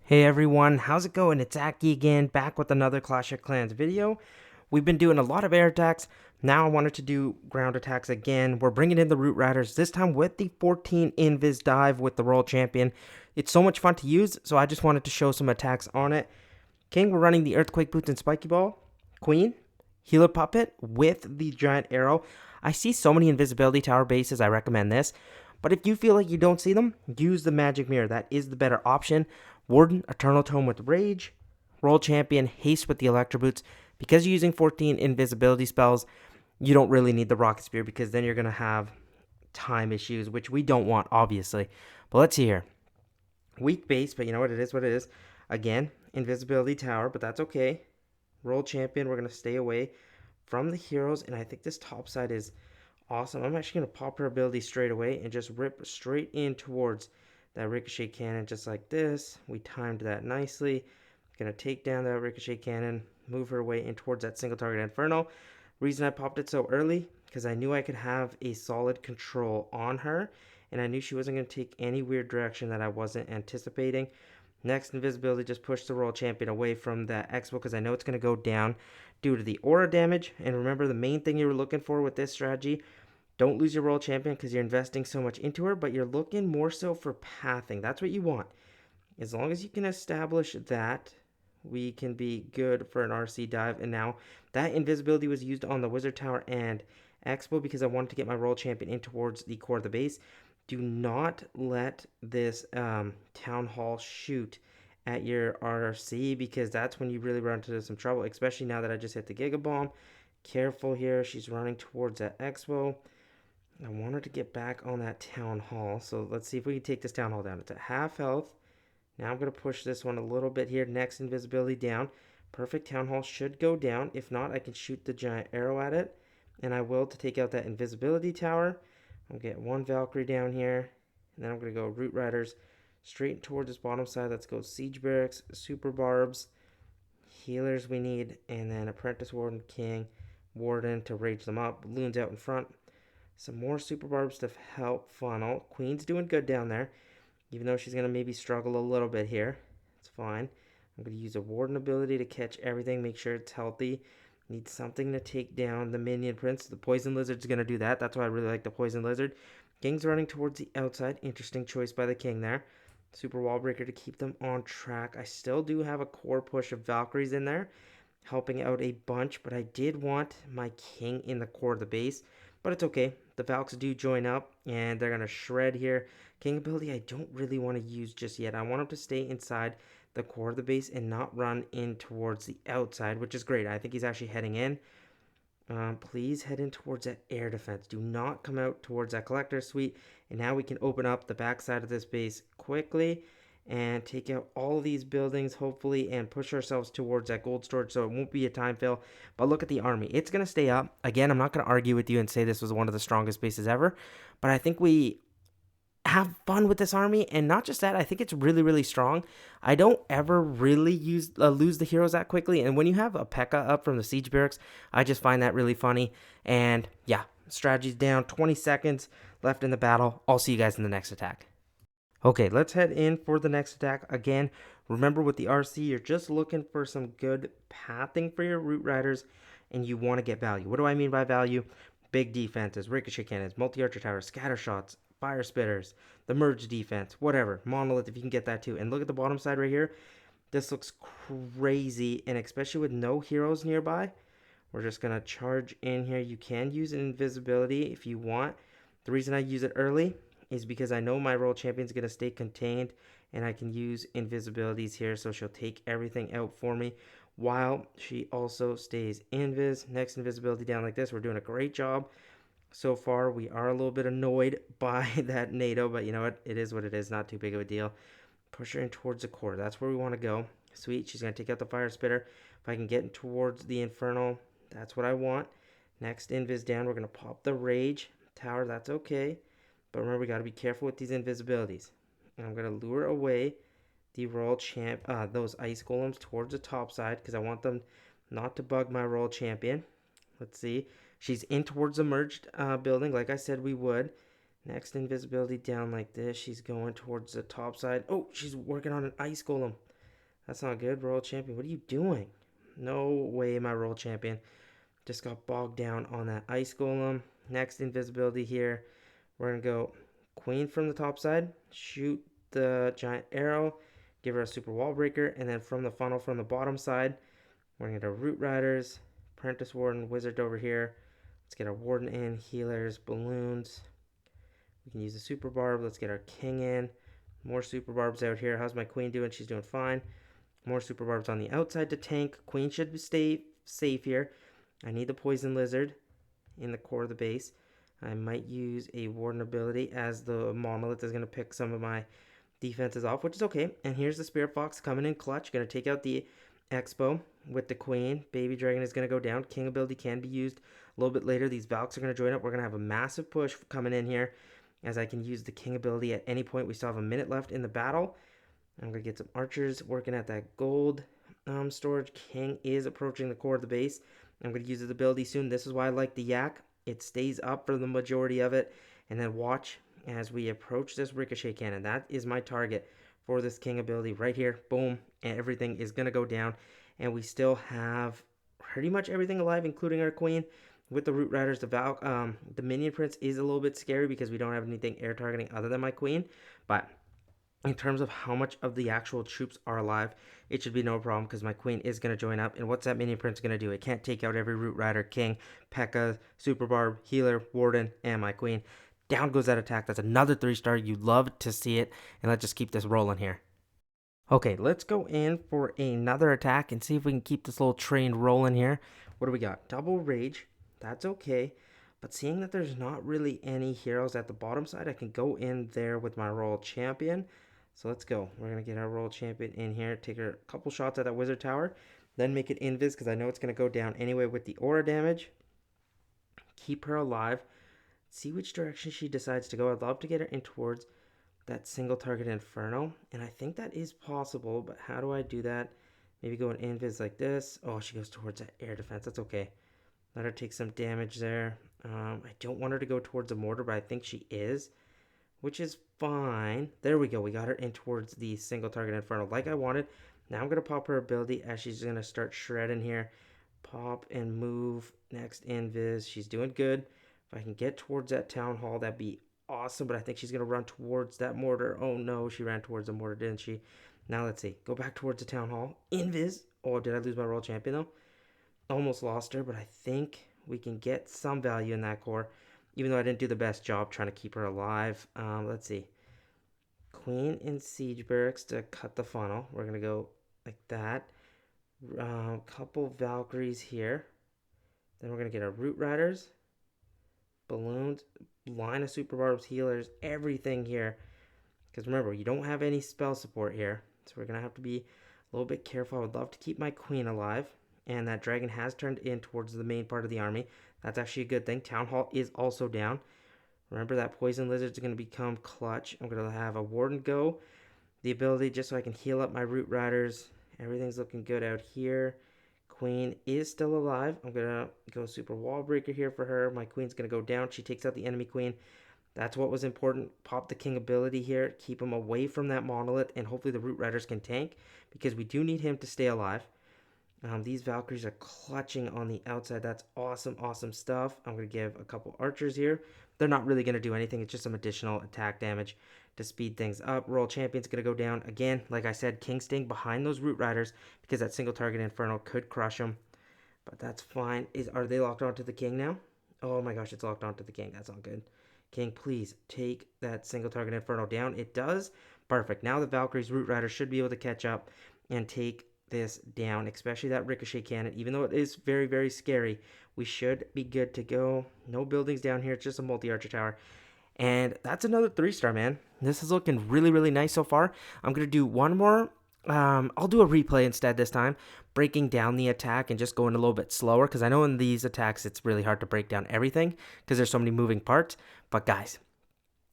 Hey everyone, how's it going? It's Aki again, back with another Clash of Clans video. We've been doing a lot of air attacks. Now I wanted to do ground attacks again. We're bringing in the Root Riders, this time with the 14 Invis dive with the Royal Champion. It's so much fun to use, so I just wanted to show some attacks on it. King, we're running the Earthquake Boots and Spiky Ball. Queen, Healer Puppet with the Giant Arrow. I see so many Invisibility Tower bases, I recommend this. But if you feel like you don't see them, use the Magic Mirror. That is the better option. Warden, Eternal Tome with Rage. Royal Champion, Haste with the Electro Boots. Because you're using 14 invisibility spells, you don't really need the Rocket Spear because then you're going to have time issues, which we don't want, obviously. But let's see here. Weak base, but you know what? It is what it is. Again, Invisibility Tower, but that's okay. Royal Champion, we're going to stay away from the heroes, and I think this top side is awesome. I'm actually going to pop her ability straight away and just rip straight in towards that Ricochet Cannon just like this. We timed that nicely. Going to take down that Ricochet Cannon, move her away in towards that single target Inferno. Reason I popped it so early, because I knew I could have a solid control on her, and I knew she wasn't going to take any weird direction that I wasn't anticipating. Next, Invisibility just pushed the Royal Champion away from that Expo because I know it's going to go down due to the aura damage. And remember, the main thing you were looking for with this strategy, don't lose your Royal Champion because you're investing so much into her, but you're looking more so for pathing. That's what you want. As long as you can establish that, we can be good for an RC dive. And now that invisibility was used on the Wizard Tower and Expo because I wanted to get my Royal Champion in towards the core of the base. Do not let this Town Hall shoot at your RC because that's when you really run into some trouble, especially now that I just hit the Giga Bomb. Careful here. She's running towards that Expo. I want her to get back on that Town Hall. So let's see if we can take this Town Hall down. It's at half health. Now I'm going to push this one a little bit here. Next, invisibility down. Perfect. Town Hall should go down. If not, I can shoot the giant arrow at it. And I will to take out that invisibility tower. I'll get one Valkyrie down here. And then I'm going to go Root Riders straight towards this bottom side. Let's go Siege Barracks, Super Barbs, Healers we need, and then Apprentice Warden, King, Warden to rage them up. Balloons out in front. Some more Super Barbs to help funnel. Queen's doing good down there, even though she's going to maybe struggle a little bit here. It's fine. I'm going to use a Warden ability to catch everything, make sure it's healthy. Need something to take down the Minion Prince. The Poison Lizard's going to do that. That's why I really like the Poison Lizard. King's running towards the outside. Interesting choice by the King there. Super Wall Breaker to keep them on track. I still do have a core push of Valkyries in there, helping out a bunch, but I did want my King in the core of the base. But it's okay. The Valks do join up, and they're going to shred here. King ability I don't really want to use just yet. I want him to stay inside the core of the base and not run in towards the outside, which is great. I think he's actually heading in. Please head in towards that air defense. Do not come out towards that collector suite. And now we can open up the backside of this base quickly and take out all these buildings, hopefully, and push ourselves towards that gold storage so it won't be a time fail. But look at the army. It's going to stay up. Again, I'm not going to argue with you and say this was one of the strongest bases ever, but I think we have fun with this army, and not just that, I think it's really, really strong. I don't ever really lose the heroes that quickly, and when you have a P.E.K.K.A. up from the Siege Barracks, I just find that really funny. And yeah, strategy's down, 20 seconds left in the battle. I'll see you guys in the next attack. Okay, let's head in for the next attack. Again, remember with the RC, you're just looking for some good pathing for your Root Riders, and you want to get value. What do I mean by value? Big defenses, Ricochet Cannons, Multi-Archer Towers, Scatter Shots, Fire Spitters, the Merge Defense, whatever. Monolith, if you can get that too. And look at the bottom side right here. This looks crazy, and especially with no heroes nearby, we're just going to charge in here. You can use invisibility if you want. The reason I use it early is because I know my Royal Champion is going to stay contained, and I can use invisibilities here, so she'll take everything out for me while she also stays invis. Next invisibility down like this. We're doing a great job. So far, we are a little bit annoyed by that NATO, but you know what? It is what it is. Not too big of a deal. Push her in towards the core. That's where we want to go. Sweet. She's going to take out the Fire Spitter. If I can get in towards the Infernal, that's what I want. Next, Invis down. We're going to pop the Rage Tower. That's okay. But remember, we got to be careful with these invisibilities. And I'm going to lure away the Royal Champ, those Ice Golems towards the top side because I want them not to bug my Royal Champion. Let's see. She's in towards the merged building, like I said we would. Next, invisibility down like this. She's going towards the top side. Oh, she's working on an ice golem. That's not good, Royal Champion. What are you doing? No way, my Royal Champion. Just got bogged down on that Ice Golem. Next invisibility here. We're going to go Queen from the top side. Shoot the giant arrow. Give her a super wall breaker. And then from the funnel from the bottom side, we're going to get our Root Riders. Apprentice Warden, Wizard over here. Let's get our Warden in. Healers, Balloons. We can use the Super Barb. Let's get our King in. More Super Barbs out here. How's my Queen doing? She's doing fine. More Super Barbs on the outside to tank. Queen should stay safe here. I need the Poison Lizard in the core of the base. I might use a Warden ability as the Monolith is going to pick some of my defenses off, which is okay. And here's the Spirit Fox coming in clutch. Going to take out the Expo with the Queen. Baby Dragon is going to go down. King ability can be used a little bit later. These Valks are going to join up. We're going to have a massive push coming in here as I can use the King ability at any point. We still have a minute left in the battle. I'm going to get some archers working at that gold storage. King is approaching the core of the base. I'm going to use his ability soon. This is why I like the Yak. It stays up for the majority of it. And then watch as we approach this Ricochet Cannon. That is my target for this King ability right here. Boom. And everything is going to go down. And we still have pretty much everything alive, including our Queen. With the Root Riders, the Minion Prince is a little bit scary because we don't have anything air targeting other than my Queen. But in terms of how much of the actual troops are alive, it should be no problem because my Queen is going to join up. And what's that Minion Prince going to do? It can't take out every Root Rider, King, P.E.K.K.A, Super Barb, Healer, Warden, and my Queen. Down goes that attack. That's another 3-star. You love to see it. And let's just keep this rolling here. Okay, let's go in for another attack and see if we can keep this little train rolling here. What do we got? Double Rage. That's okay. But seeing that there's not really any heroes at the bottom side, I can go in there with my Royal Champion. So let's go. We're going to get our Royal Champion in here. Take her a couple shots at that Wizard Tower. Then make it Invis because I know it's going to go down anyway with the aura damage. Keep her alive. See which direction she decides to go. I'd love to get her in towards that single target Inferno. And I think that is possible. But how do I do that? Maybe go an Invis like this. Oh, she goes towards that air defense. That's okay. Let her take some damage there. I don't want her to go towards a mortar, but I think she is, which is fine. There we go. We got her in towards the single target Inferno like I wanted. Now I'm going to pop her ability as she's going to start shredding here. Pop and move. Next Invis. She's doing good. If I can get towards that Town Hall, that'd be awesome, but I think she's going to run towards that mortar. Oh, no. She ran towards the mortar, didn't she? Now let's see. Go back towards the Town Hall. Invis. Oh, did I lose my Royal Champion, though? Almost lost her, but I think we can get some value in that core, even though I didn't do the best job trying to keep her alive. Let's see. Queen in Siege Barracks to cut the funnel. We're going to go like that. Couple Valkyries here. Then we're going to get our Root Riders, Balloons, line of Super Barbs, Healers, everything here. Because remember, you don't have any spell support here. So we're going to have to be a little bit careful. I would love to keep my Queen alive. And that dragon has turned in towards the main part of the army. That's actually a good thing. Town Hall is also down. Remember that Poison Lizard is going to become clutch. I'm going to have a Warden go. The ability just so I can heal up my Root Riders. Everything's looking good out here. Queen is still alive. I'm going to go Super Wall Breaker here for her. My Queen's going to go down. She takes out the enemy Queen. That's what was important. Pop the King ability here. Keep him away from that Monolith. And hopefully the Root Riders can tank, because we do need him to stay alive. These Valkyries are clutching on the outside. That's awesome, awesome stuff. I'm going to give a couple archers here. They're not really going to do anything. It's just some additional attack damage to speed things up. Royal Champion's going to go down. Again, like I said, King staying behind those Root Riders because that single target Inferno could crush them. But that's fine. Are they locked onto the King now? Oh my gosh, it's locked onto the King. That's not good. King, please take that single target Inferno down. It does. Perfect. Now the Valkyries, Root Riders should be able to catch up and take this down, especially that Ricochet Cannon. Even though it is very, very scary, we should be good to go. No buildings down here. It's just a multi-archer tower. And that's another 3-star, man. This is looking really, really nice so far. I'm going to do one more. I'll do a replay instead this time, breaking down the attack and just going a little bit slower, because I know in these attacks it's really hard to break down everything because there's so many moving parts. But guys,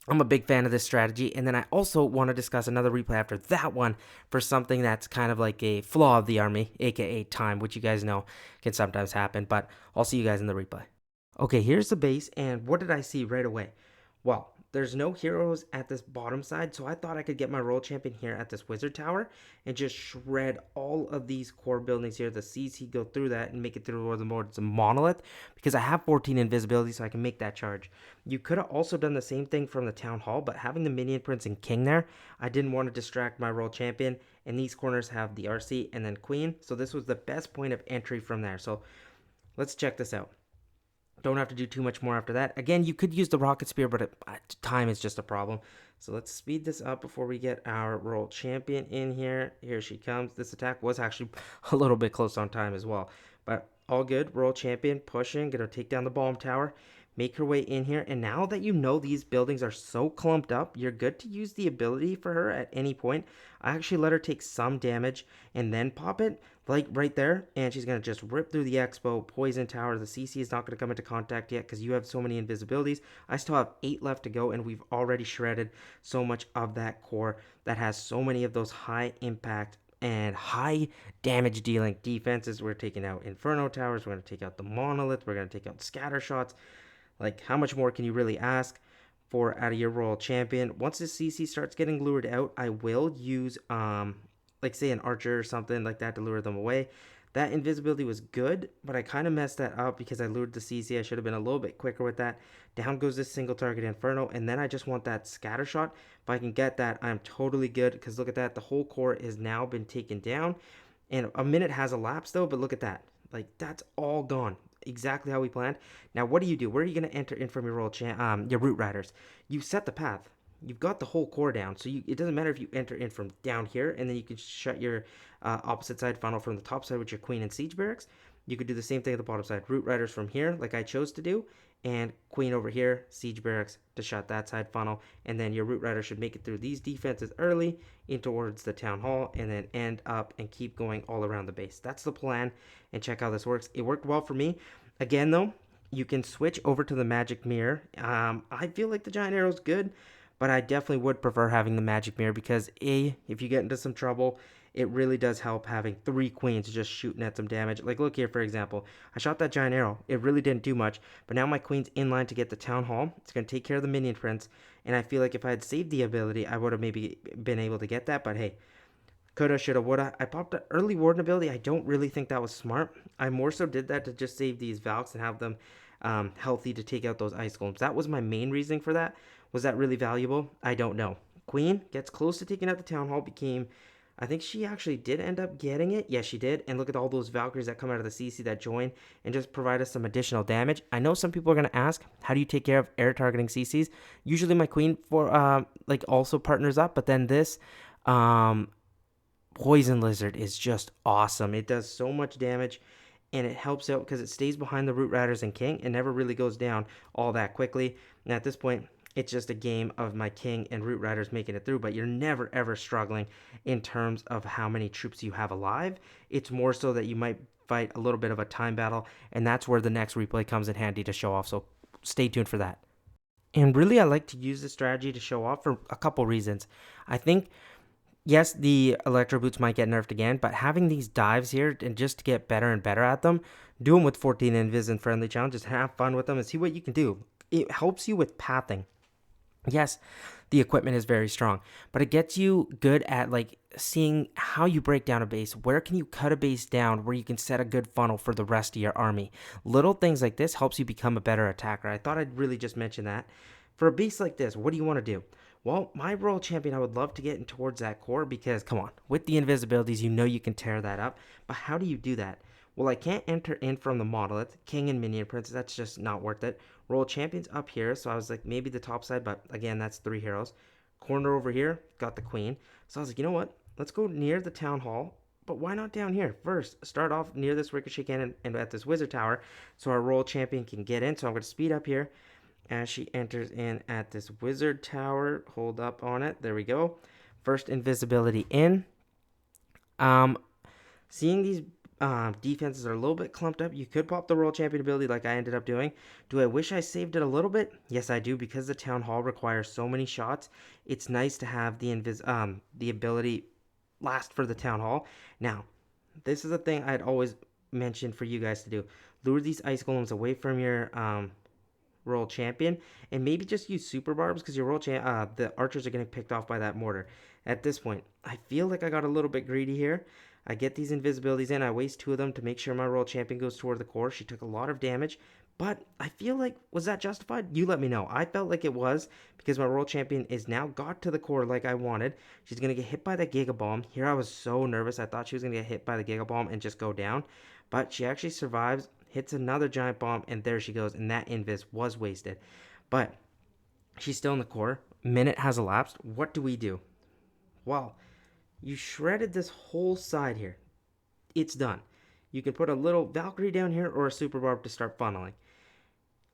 I'm a big fan of this strategy, and then I also want to discuss another replay after that one for something that's kind of like a flaw of the army, aka time, which you guys know can sometimes happen, but I'll see you guys in the replay. Okay, here's the base, and what did I see right away? Well, there's no heroes at this bottom side, so I thought I could get my role champion here at this wizard tower and just shred all of these core buildings here. The CC go through that and make it through the monolith because I have 14 invisibility, so I can make that charge. You could have also done the same thing from the town hall, but having the minion prince and king there, I didn't want to distract my role champion, and these corners have the RC and then queen, so this was the best point of entry from there. So let's check this out. Don't have to do too much more after that. Again, you could use the rocket spear, but time is just a problem. So let's speed this up before we get our world champion in here. Here she comes. This attack was actually a little bit close on time as well. But all good. World champion pushing. Going to take down the bomb tower. Make her way in here. And now that you know these buildings are so clumped up, you're good to use the ability for her at any point. I actually let her take some damage and then pop it, like right there. And she's going to just rip through the expo, poison tower. The CC is not going to come into contact yet because you have so many invisibilities. I still have 8 left to go, and we've already shredded so much of that core that has so many of those high impact and high damage dealing defenses. We're taking out Inferno towers. We're going to take out the monolith. We're going to take out scatter shots. Like, how much more can you really ask for out of your royal champion? Once the CC starts getting lured out, I will use, like, say, an archer or something like that to lure them away. That invisibility was good, but I kind of messed that up because I lured the CC. I should have been a little bit quicker with that. Down goes this single target Inferno, and then I just want that scatter shot. If I can get that, I'm totally good because look at that. The whole core has now been taken down, and a minute has elapsed, though, but look at that. Like, that's all gone. Exactly how we planned. Now, what do? Where are you going to enter in from your your root riders? You set the path. You've got the whole core down, so it doesn't matter if you enter in from down here, and then you can shut your opposite side funnel from the top side with your queen and siege barracks. You could do the same thing at the bottom side. Root riders from here, like I chose to do, and queen over here, siege barracks to shut that side funnel, and then your root rider should make it through these defenses early in towards the town hall, and then end up and keep going all around the base. That's the plan, and check how this works. It worked well for me. Again, though, you can switch over to the magic mirror. I feel like the giant arrow is good, but I definitely would prefer having the magic mirror because if you get into some trouble, it really does help having 3 queens just shooting at some damage. Like, look here, for example. I shot that giant arrow. It really didn't do much, but now my queen's in line to get the town hall. It's going to take care of the minion prince, and I feel like if I had saved the ability, I would have maybe been able to get that, but hey, coulda, shoulda, woulda. I popped an early warden ability. I don't really think that was smart. I more so did that to just save these Valks and have them healthy to take out those ice golems. That was my main reasoning for that. Was that really valuable? I don't know. Queen gets close to taking out the town hall. I think she actually did end up getting it. Yes, she did. And look at all those Valkyries that come out of the CC that join and just provide us some additional damage. I know some people are going to ask, how do you take care of air targeting CCs? Usually my queen also partners up, but then this poison lizard is just awesome. It does so much damage, and it helps out because it stays behind the root riders and king. It never really goes down all that quickly. And at this point, it's just a game of my king and root riders making it through, but you're never ever struggling in terms of how many troops you have alive. It's more so that you might fight a little bit of a time battle, and that's where the next replay comes in handy to show off, so stay tuned for that. And really, I like to use this strategy to show off for a couple reasons. I think, yes, the electro boots might get nerfed again, but having these dives here and just to get better and better at them, do them with 14 invis and friendly challenges, have fun with them and see what you can do. It helps you with pathing. Yes, the equipment is very strong, but it gets you good at like seeing how you break down a base. Where can you cut a base down where you can set a good funnel for the rest of your army? Little things like this helps you become a better attacker. I thought I'd really just mention that. For a base like this, what do you want to do? Well, my royal champion, I would love to get in towards that core because, come on, with the invisibilities, you know you can tear that up. But how do you do that? Well, I can't enter in from the monolith, king and minion prince. That's just not worth it. Royal champion's up here, so I was like, maybe the top side, but again, that's 3 heroes. Corner over here, got the queen. So I was like, you know what? Let's go near the town hall, but why not down here? First, start off near this ricochet cannon and at this wizard tower so our royal champion can get in. So I'm going to speed up here as she enters in at this wizard tower. Hold up on it. There we go. First invisibility in. Seeing these defenses are a little bit clumped up, you could pop the royal champion ability like I ended up doing. Do I wish I saved it a little bit? Yes, I do, because the town hall requires so many shots. It's nice to have the ability last for the town hall. Now, this is a thing I'd always mentioned for you guys to do. Lure these ice golems away from your royal champion and maybe just use super barbs because your the archers are getting picked off by that mortar. At this point, I feel like I got a little bit greedy here. I get these invisibilities in. I waste 2 of them to make sure my royal champion goes toward the core. She took a lot of damage, but I feel like, was that justified? You let me know. I felt like it was because my royal champion is now got to the core like I wanted. She's going to get hit by the Giga Bomb. Here I was so nervous. I thought she was going to get hit by the Giga Bomb and just go down, but she actually survives, hits another giant bomb, and there she goes, and that invis was wasted. But she's still in the core. Minute has elapsed. What do? Well, you shredded this whole side here. It's done. You can put a little Valkyrie down here or a super barb to start funneling.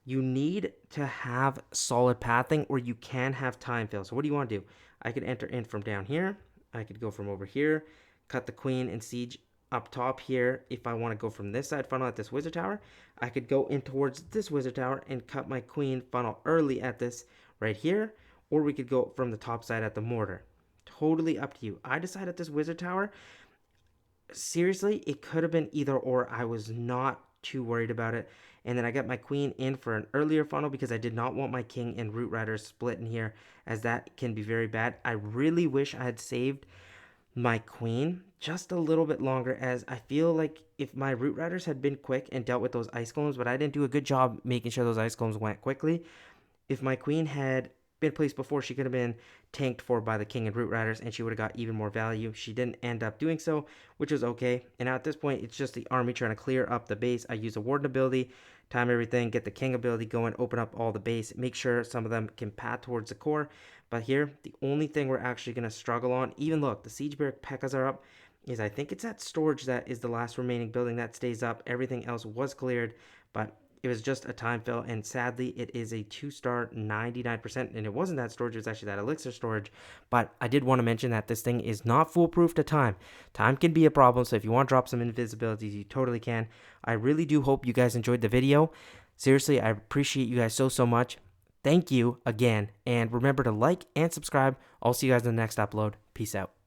You need to have solid pathing or you can have time fail. So what do you want to do? I could enter in from down here. I could go from over here, cut the queen and siege up top here. If I want to go from this side, funnel at this wizard tower, I could go in towards this wizard tower and cut my queen, funnel early at this right here, or we could go from the top side at the mortar. Totally up to you. I decided this wizard tower, seriously, it could have been either or. I was not too worried about it. And then I got my queen in for an earlier funnel because I did not want my king and root riders split in here, as that can be very bad. I really wish I had saved my queen just a little bit longer, as I feel like if my root riders had been quick and dealt with those ice golems, but I didn't do a good job making sure those ice golems went quickly. If my queen had been placed before, she could have been tanked for by the king and root riders and she would have got even more value. She didn't end up doing so, which was okay. And now at this point, it's just the army trying to clear up the base. I use a warden ability, time everything, get the king ability going, open up all the base, make sure some of them can path towards the core. But here, the only thing we're actually going to struggle on, even look, the siege barrack P.E.K.K.A.s are up, is I think it's that storage that is the last remaining building that stays up. Everything else was cleared, but it was just a time fill, and sadly, it is a 2-star 99%, and it wasn't that storage, it was actually that elixir storage, but I did want to mention that this thing is not foolproof to time. Time can be a problem, so if you want to drop some invisibilities, you totally can. I really do hope you guys enjoyed the video. Seriously, I appreciate you guys so much. Thank you again, and remember to like and subscribe. I'll see you guys in the next upload. Peace out.